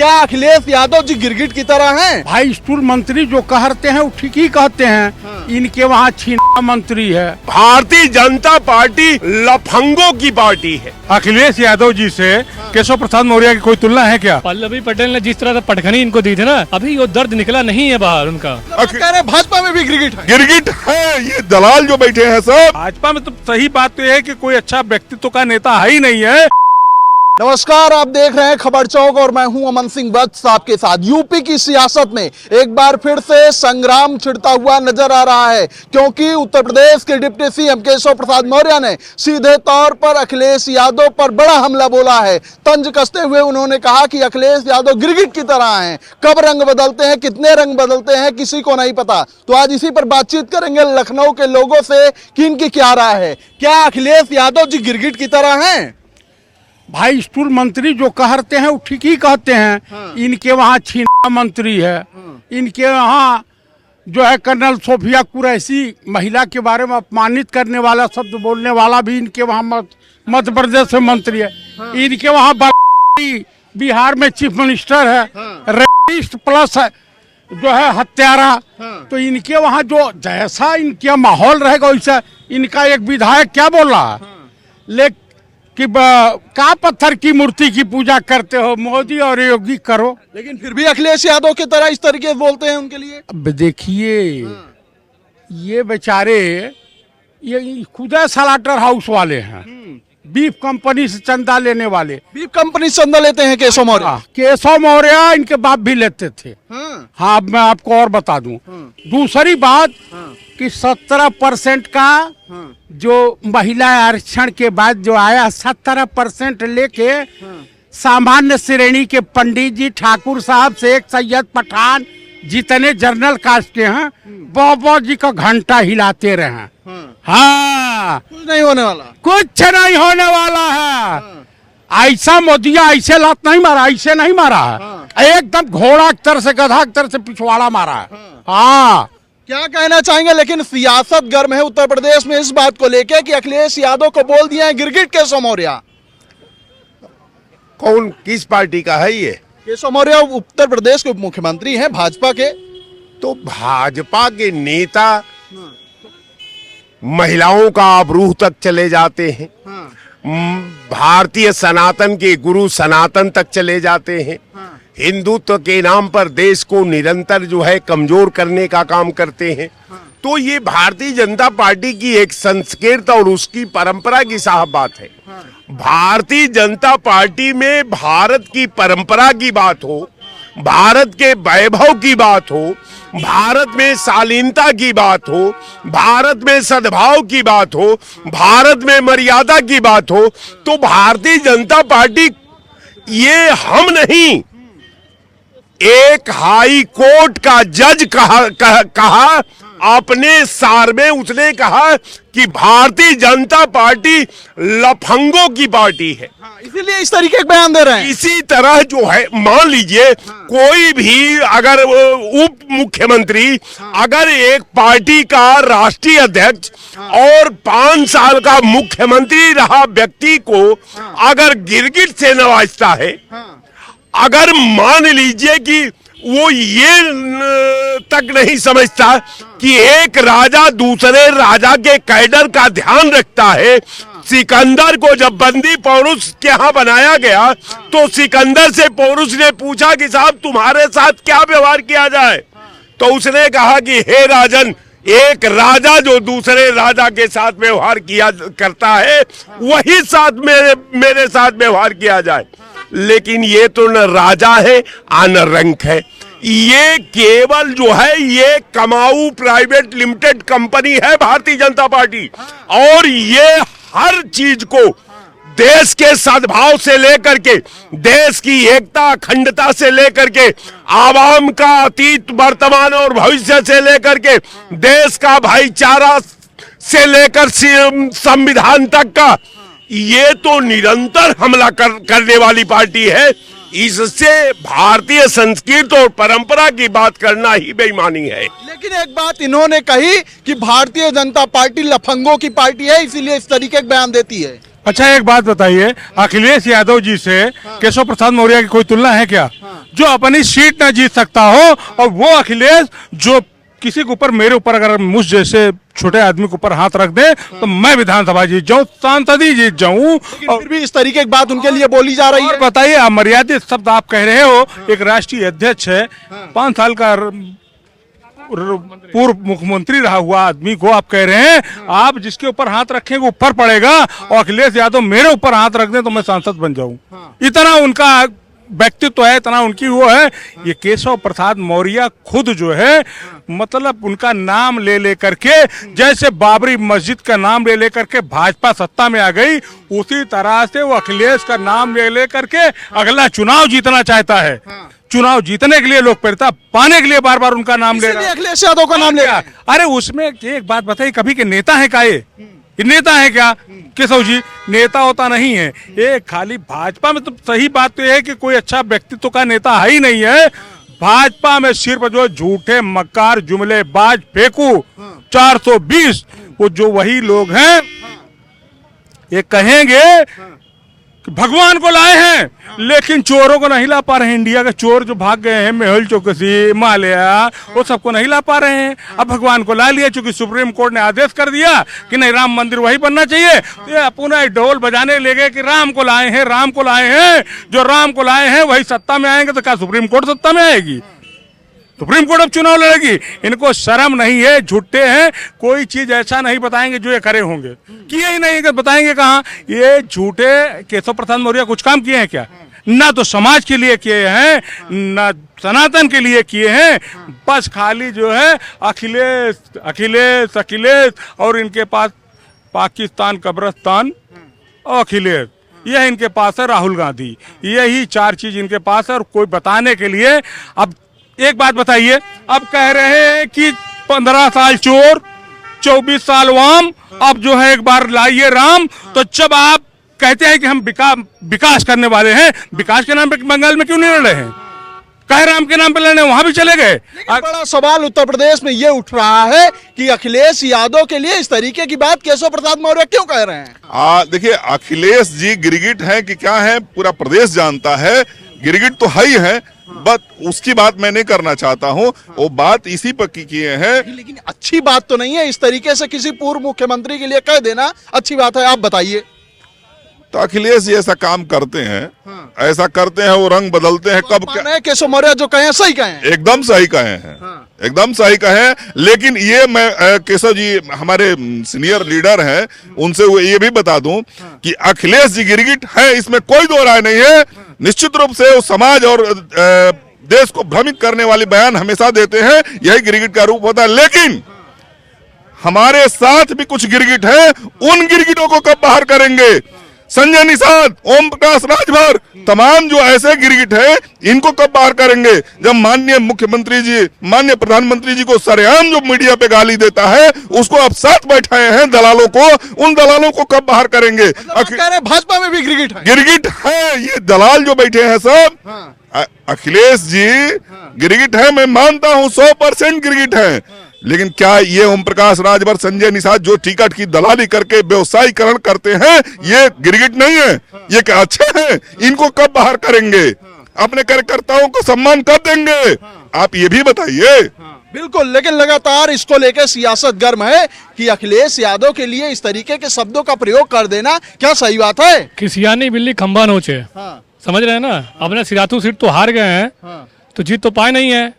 क्या अखिलेश यादव जी गिरगिट की तरह हैं? भाई स्टूल मंत्री जो कहते हैं वो ठीक ही कहते हैं। हाँ। इनके वहाँ छीना मंत्री है। भारतीय जनता पार्टी लफंगों की पार्टी है। अखिलेश यादव जी से केशव प्रसाद मौर्य की कोई तुलना है क्या? पल्लवी पटेल ने जिस तरह से पटखनी इनको दी थी ना, अभी वो दर्द निकला नहीं है बाहर उनका। कह रहे भाजपा में भी गिरगिट है। गिरगिट है, ये दलाल जो बैठे हैं सब। भाजपा में तो सही बात तो है कि कोई अच्छा व्यक्तित्व का नेता है ही नहीं है। नमस्कार, आप देख रहे हैं खबर चौक और मैं हूं अमन सिंह वत्स आपके साथ। यूपी की सियासत में एक बार फिर से संग्राम छिड़ता हुआ नजर आ रहा है, क्योंकि उत्तर प्रदेश के डिप्टी सीएम केशव प्रसाद मौर्य ने सीधे तौर पर अखिलेश यादव पर बड़ा हमला बोला है। तंज कसते हुए उन्होंने कहा कि अखिलेश यादव गिरगिट की तरह हैं। कब रंग बदलते हैं, कितने रंग बदलते हैं, किसी को नहीं पता। तो आज इसी पर बातचीत करेंगे लखनऊ के लोगों से कि इनकी क्या राय है। क्या अखिलेश यादव जी गिरगिट की तरह हैं? भाई स्टूल मंत्री जो कहते हैं वो ठीक ही कहते हैं। हाँ। इनके वहाँ छीना मंत्री है। इनके वहाँ जो है कर्नल सोफिया कुरैशी महिला के बारे में अपमानित करने वाला शब्द बोलने वाला भी इनके वहाँ मध्य प्रदेश से मंत्री है। हाँ। इनके वहाँ बिहार में चीफ मिनिस्टर है। हाँ। रेपिस्ट प्लस है जो है हत्यारा। हाँ। तो इनके वहाँ जो जैसा इनका माहौल रहेगा वैसा इनका एक विधायक क्या बोल रहा है, लेकिन कि का पत्थर की मूर्ति की पूजा करते हो, मोदी और योगी करो। लेकिन फिर भी अखिलेश यादव की तरह इस तरीके से बोलते हैं उनके लिए। अब देखिए ये बेचारे ये खुद स्लाटर हाउस वाले हैं, बीफ कंपनी से चंदा लेने वाले। बीफ कंपनी से चंदा लेते हैं केशव मौर्य। केशव मौर्य इनके बाप भी लेते थे। हाँ, अब मैं आपको और बता दूं। दूसरी बात कि 17% का जो महिला आरक्षण के बाद जो आया 17% लेके सामान्य श्रेणी के पंडित जी, ठाकुर साहब, शेख सैयद, पठान जितने जनरल कास्ट के हैं बाबा जी का घंटा हिलाते रहे। हाँ, कुछ नहीं होने वाला, कुछ नहीं होने वाला है। ऐसा मोदिया ऐसे लात नहीं मारा, ऐसे नहीं मारा है। एकदम घोड़ा की तरह से, गधा की तरह से पिछवाड़ा मारा है। हाँ, क्या कहना चाहेंगे? लेकिन सियासत गर्म है उत्तर प्रदेश में इस बात को लेकर कि अखिलेश यादव को बोल दिया है गिरगिट केशव मौर्य। कौन, किस पार्टी का है ये? केशव मौर्य उत्तर प्रदेश के उप मुख्यमंत्री हैं भाजपा के। तो भाजपा के नेता महिलाओं का आबरूह तक चले जाते हैं। भारतीय सनातन के गुरु सनातन तक चले जाते हैं। हिंदुत्व के नाम पर देश को निरंतर जो है कमजोर करने का काम करते हैं। तो ये भारतीय जनता पार्टी की एक संस्कृति और उसकी परंपरा की साफ बात है। भारतीय जनता पार्टी में भारत की परंपरा की बात हो, भारत के वैभव की बात हो, भारत में शालीनता की बात हो, भारत में सद्भाव की बात हो, भारत में मर्यादा की बात हो, तो भारतीय जनता पार्टी, ये हम नहीं, एक हाई कोर्ट का जज कहा अपने सार में, उसने कहा कि भारतीय जनता पार्टी लफंगों की पार्टी है। इसीलिए इस तरीके के बयान दे रहे हैं। इसी तरह जो है, मान लीजिए कोई भी अगर उप मुख्यमंत्री अगर एक पार्टी का राष्ट्रीय अध्यक्ष और 5 साल का मुख्यमंत्री रहा व्यक्ति को अगर गिरगिट से नवाजता है, अगर मान लीजिए कि वो ये तक नहीं समझता कि एक राजा दूसरे राजा के कैडर का ध्यान रखता है। सिकंदर को जब बंदी पौरुष के यहाँ बनाया गया तो सिकंदर से पौरुष ने पूछा कि साहब तुम्हारे साथ क्या व्यवहार किया जाए, तो उसने कहा कि हे राजन, एक राजा जो दूसरे राजा के साथ व्यवहार किया करता है वही साथ मेरे साथ व्यवहार किया जाए। लेकिन ये तो न राजा है न रंक है, ये केवल जो है ये कमाऊ प्राइवेट लिमिटेड कंपनी है भारतीय जनता पार्टी। और ये हर चीज को देश के सद्भाव से लेकर के, देश की एकता अखंडता से लेकर के, आवाम का अतीत वर्तमान और भविष्य से लेकर के, देश का भाईचारा से लेकर संविधान तक का, ये तो निरंतर हमला करने वाली पार्टी है। इससे भारतीय संस्कृति और परंपरा की बात करना ही बेईमानी है। लेकिन एक बात इन्होंने कही कि भारतीय जनता पार्टी लफंगों की पार्टी है, इसीलिए इस तरीके के बयान देती है। अच्छा एक बात बताइए, अखिलेश यादव जी से केशव प्रसाद मौर्य की कोई तुलना है क्या? जो अपनी सीट न जीत सकता हो, और वो अखिलेश जो किसी के ऊपर, मेरे ऊपर अगर मुझ जैसे छोटे आदमी के ऊपर हाथ रख दे तो मैं विधानसभा जीत जाऊं, सांसद ही जीत जाऊं। लेकिन फिर भी इस तरीके की बात उनके लिए बोली जा रही और है। बताइए, अमर्यादित शब्द आप कह रहे हो, एक राष्ट्रीय अध्यक्ष है, 5 साल का पूर्व मुख्यमंत्री रहा हुआ आदमी को आप कह रहे हैं आप जिसके ऊपर हाथ रखेंगे ऊपर पड़ेगा, और अखिलेश यादव मेरे ऊपर हाथ रख दें तो मैं सांसद बन जाऊं। इतना उनका व्यक्तित्व है, इतना उनकी वो है। ये केशव प्रसाद मौर्य खुद जो है, मतलब उनका नाम ले ले करके, जैसे बाबरी मस्जिद का नाम ले ले करके भाजपा सत्ता में आ गई, उसी तरह से वो अखिलेश का नाम ले ले करके अगला चुनाव जीतना चाहता है। चुनाव जीतने के लिए, लोकप्रियता पाने के लिए बार बार उनका नाम ले रहा है। अखिलेश यादव का नाम ले रहा है। अरे उसमें एक बात बताइए, कभी के नेता है का ये नेता है क्या केशव जी? नेता होता नहीं है ये, खाली भाजपा में तो सही बात तो है कि कोई अच्छा व्यक्तित्व का नेता है ही नहीं है। भाजपा में सिर्फ जो झूठे मक्कार जुमलेबाज फेंकू 420, वो जो वही लोग हैं, ये कहेंगे कि भगवान को लाए हैं, लेकिन चोरों को नहीं ला पा रहे हैं। इंडिया के चोर जो भाग गए हैं, मेहुल चौकसी, माल्या, वो सबको नहीं ला पा रहे हैं। अब भगवान को ला लिया, चूंकि सुप्रीम कोर्ट ने आदेश कर दिया कि नहीं, राम मंदिर वही बनना चाहिए, तो ये पुनः ढोल बजाने लगे कि राम को लाए हैं, राम को लाए हैं। जो राम को लाए हैं वही सत्ता में आएंगे, तो क्या सुप्रीम कोर्ट सत्ता में आएगी? सुप्रीम कोर्ट अब चुनाव लड़ेगी। इनको शर्म नहीं है, झूठे हैं, कोई चीज ऐसा नहीं बताएंगे जो ये करे होंगे, किए ही नहीं, बताएंगे कहाँ? ये झूठे केशव प्रसाद मौर्य कुछ काम किए हैं क्या? ना तो समाज के लिए किए हैं, ना सनातन के लिए किए हैं। बस खाली जो है अखिलेश अखिलेश अखिलेश, और इनके पास पाकिस्तान, कब्रिस्तान और अखिलेश, यह इनके पास है, राहुल गांधी, यही 4 चीज इनके पास है। और कोई बताने के लिए, अब एक बात बताइए, अब कह रहे हैं कि 15 साल चोर, 24 साल वाम, अब जो है एक बार लाइए राम। तो जब आप कहते हैं कि हम विकास करने वाले हैं, विकास के नाम पे बंगाल में क्यों नहीं लड़ रहे हैं? कहे राम के नाम पे लड़ने, वहां भी चले गए। बड़ा सवाल उत्तर प्रदेश में ये उठ रहा है कि अखिलेश यादव के लिए इस तरीके की बात केशव प्रसाद मौर्य क्यों कह रहे हैं? देखिए, अखिलेश जी गिरगिट है कि क्या है, पूरा प्रदेश जानता है। गिरगिट तो है ही है, बट उसकी बात मैं नहीं करना चाहता हूँ। वो बात इसी पर किए हैं। लेकिन अच्छी बात तो नहीं है इस तरीके से किसी पूर्व मुख्यमंत्री के लिए कह देना, अच्छी बात है? आप बताइए। तो अखिलेश जी ऐसा काम करते हैं, ऐसा करते हैं, वो रंग बदलते हैं। कब केशव मौर्य जो कहे सही कहे, एकदम सही कहे हैं, एकदम सही कहे। लेकिन ये मैं केशव जी हमारे सीनियर लीडर हैं, उनसे ये भी बता दूं कि अखिलेश जी गिरगिट है, इसमें कोई दो राय नहीं है। निश्चित रूप से वो समाज और देश को भ्रमित करने वाले बयान हमेशा देते हैं, यही गिरगिट का रूप होता है। लेकिन हमारे साथ भी कुछ गिरगिट है, उन गिरगिटों को कब बाहर करेंगे? संजय निषाद, ओम प्रकाश राजभर, तमाम जो ऐसे गिरगिट है, इनको कब बाहर करेंगे? जब माननीय मुख्यमंत्री जी, माननीय प्रधानमंत्री जी को सरेआम जो मीडिया पे गाली देता है, उसको अब साथ बैठाए हैं दलालों को, उन दलालों को कब बाहर करेंगे? कह रहे भाजपा में भी गिरगिट है। गिरगिट है, ये दलाल जो बैठे हैं सब। अखिलेश जी गिरगिट है, मैं मानता हूं 100% गिरगिट है। लेकिन क्या ये ओम प्रकाश राजभर, संजय निषाद जो टिकट की दलाली करके व्यवसायीकरण करते हैं, ये गिरगिट नहीं है? ये क्या अच्छे हैं? इनको कब बाहर करेंगे? अपने कार्यकर्ताओं को सम्मान कब देंगे? आप ये भी बताइए। बिल्कुल, लेकिन लगातार इसको लेकर सियासत गर्म है कि अखिलेश यादव के लिए इस तरीके के शब्दों का प्रयोग कर देना क्या सही बात है? किसियानी बिल्ली खंबा नोचे, समझ रहे हैं ना? अपने सिराथू सीट तो हार गए हैं, तो जीत तो पाए नहीं है।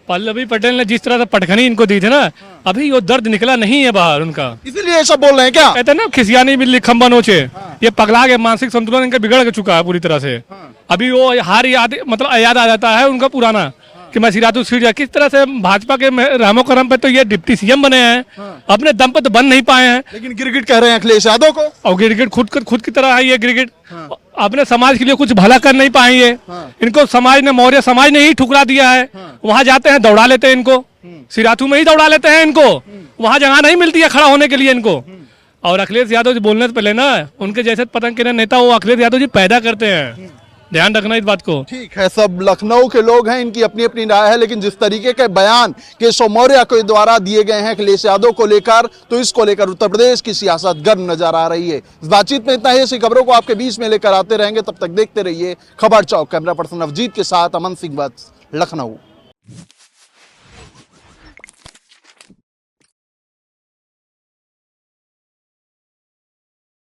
पल्लवी पटेल ने जिस तरह से पटखनी इनको दी थी ना, अभी वो दर्द निकला नहीं है बाहर उनका, इसीलिए ऐसा बोल रहे हैं क्या? कहते हैं ना, खिसियानी बिल्ली खंबा नोचे। ये पगला के मानसिक संतुलन इनका बिगड़ चुका है पूरी तरह से। अभी वो हार याद, मतलब याद आ जाता है उनका पुराना कि मैं सिराथू सीट जा। किस तरह से भाजपा के रामो करम पे तो ये डिप्टी सीएम बने हैं, अपने दम पे तो बन नहीं पाए हैं। लेकिन गिरगिट कह रहे हैं अखिलेश यादव को, और गिरगिट खुद की तरह है ये गिरगिट। अपने समाज के लिए कुछ भला कर नहीं पाएंगे। इनको समाज ने, मौर्य समाज ने ही ठुकरा दिया है। वहां जाते हैं दौड़ा लेते हैं इनको, सिराथू में ही दौड़ा लेते हैं इनको, वहां जगह नहीं मिलती है खड़ा होने के लिए इनको। और अखिलेश यादव जी बोलने से पहले ना, उनके जैसे पतंग के नेता वो अखिलेश यादव जी पैदा करते हैं। ध्यान रखना इस बात को। ठीक है, सब लखनऊ के लोग हैं, इनकी अपनी अपनी राय है, लेकिन जिस तरीके के बयान केशव मौर्य के द्वारा दिए गए हैं अखिलेश यादव को लेकर, तो इसको लेकर उत्तर प्रदेश की सियासत गर्म नजर आ रही है। इस बातचीत में इतना ही, ऐसी खबरों को आपके बीच में लेकर आते रहेंगे। तब तक देखते रहिए खबर चौक। कैमरा पर्सन अवजीत के साथ अमन सिंह वत्स, लखनऊ।